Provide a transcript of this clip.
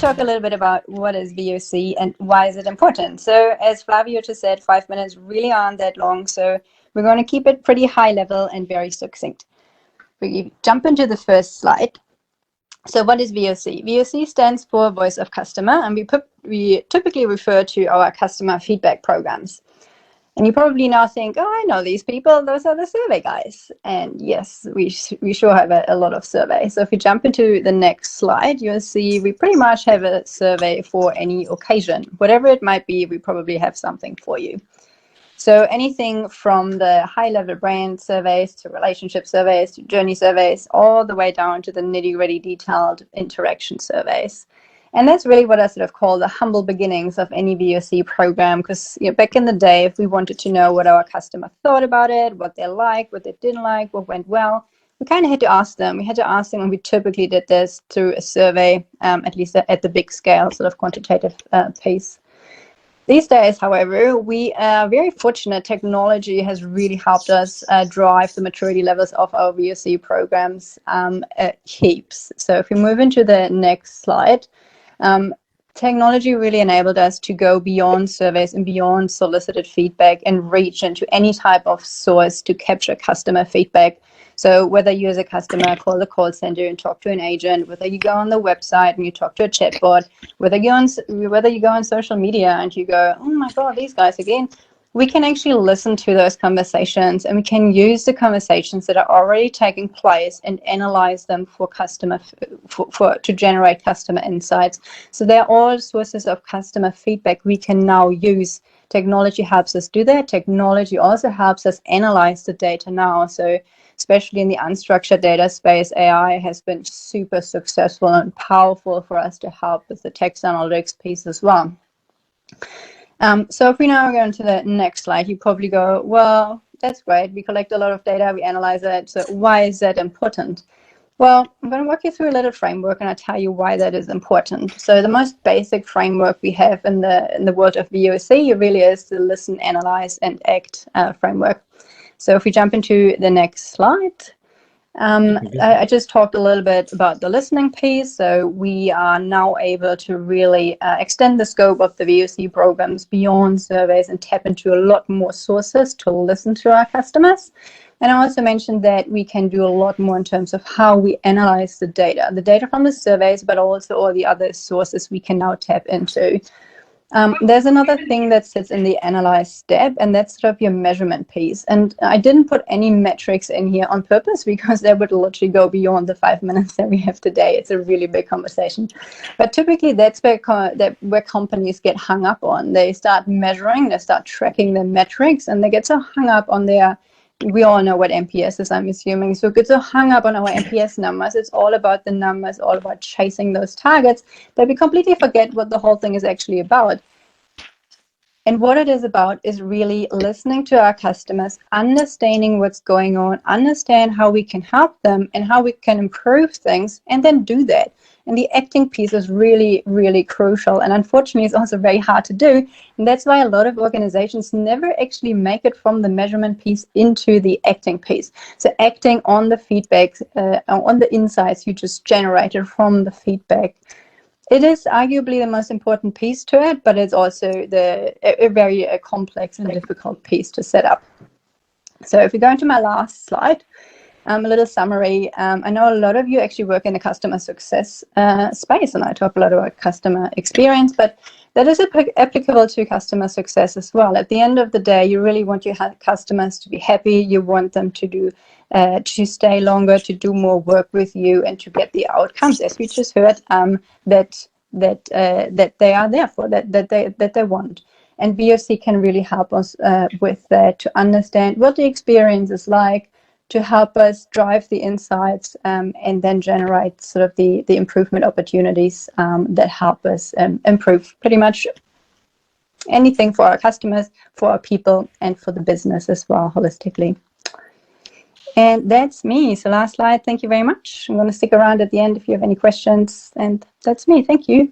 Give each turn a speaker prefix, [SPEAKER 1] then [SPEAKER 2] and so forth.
[SPEAKER 1] talk a little bit about what is VOC and why is it important. So as Flavio just said, 5 minutes really aren't that long, so we're going to keep it pretty high level and very succinct. We jump into the first slide. So what is VOC? VOC stands for Voice of Customer, and we typically refer to our customer feedback programs. And you probably now think, oh, I know these people, those are the survey guys. And yes, we sure have a lot of surveys. So if you jump into the next slide, you'll see we pretty much have a survey for any occasion. Whatever it might be, we probably have something for you. So anything from the high-level brand surveys to relationship surveys to journey surveys, all the way down to the nitty-gritty detailed interaction surveys. And that's really what I sort of call the humble beginnings of any VOC program, because back in the day, if we wanted to know what our customer thought about it, what they liked, what they didn't like, what went well, we kind of had to ask them. We had to ask them, and we typically did this through a survey, at least at the big scale, sort of quantitative piece. These days, however, we are very fortunate. Technology has really helped us drive the maturity levels of our VOC programs heaps. So if we move into the next slide, technology really enabled us to go beyond surveys and beyond solicited feedback and reach into any type of source to capture customer feedback. So whether you as a customer call the call center and talk to an agent, whether you go on the website and you talk to a chatbot, whether you go on social media and you go, oh my God, these guys again, we can actually listen to those conversations, and we can use the conversations that are already taking place and analyze them for to generate customer insights. So they're all sources of customer feedback we can now use. Technology helps us do that. Technology also helps us analyze the data now. So especially in the unstructured data space, AI has been super successful and powerful for us to help with the text analytics piece as well. So if we now go into the next slide, you probably go, well, that's great. We collect a lot of data, we analyze it. So why is that important? Well, I'm going to walk you through a little framework, and I'll tell you why that is important. So the most basic framework we have in the world of VOC really is the listen, analyze, and act framework. So if we jump into the next slide, I just talked a little bit about the listening piece. So we are now able to really extend the scope of the VOC programs beyond surveys and tap into a lot more sources to listen to our customers. And I also mentioned that we can do a lot more in terms of how we analyze the data from the surveys, but also all the other sources we can now tap into. There's another thing that sits in the analyze step, and that's sort of your measurement piece. And I didn't put any metrics in here on purpose because that would literally go beyond the 5 minutes that we have today. It's a really big conversation. But typically that's where companies get hung up on. They start measuring, they start tracking their metrics, and they get so hung up on their, we all know what NPS is, I'm assuming. So get so hung up on our NPS numbers. It's all about the numbers, all about chasing those targets, that we completely forget what the whole thing is actually about. And what it is about is really listening to our customers, understanding what's going on, understand how we can help them and how we can improve things, and then do that. And the acting piece is really, really crucial. And unfortunately, it's also very hard to do. And that's why a lot of organizations never actually make it from the measurement piece into the acting piece. So acting on the feedback, on the insights you just generated from the feedback. It is arguably the most important piece to it, but it's also a very complex and difficult piece to set up. So if we go into my last slide, a little summary. I know a lot of you actually work in the customer success space, and I talk a lot about customer experience, but that is applicable to customer success as well. At the end of the day, you really want your customers to be happy. You want them to stay longer, to do more work with you, and to get the outcomes, as we just heard, that they are there for, that they want. And VOC can really help us with that, to understand what the experience is like, to help us drive the insights, and then generate sort of the improvement opportunities that help us improve pretty much anything for our customers, for our people, and for the business as well, holistically. And that's me. So last slide, thank you very much. I'm going to stick around at the end if you have any questions. And that's me. Thank you.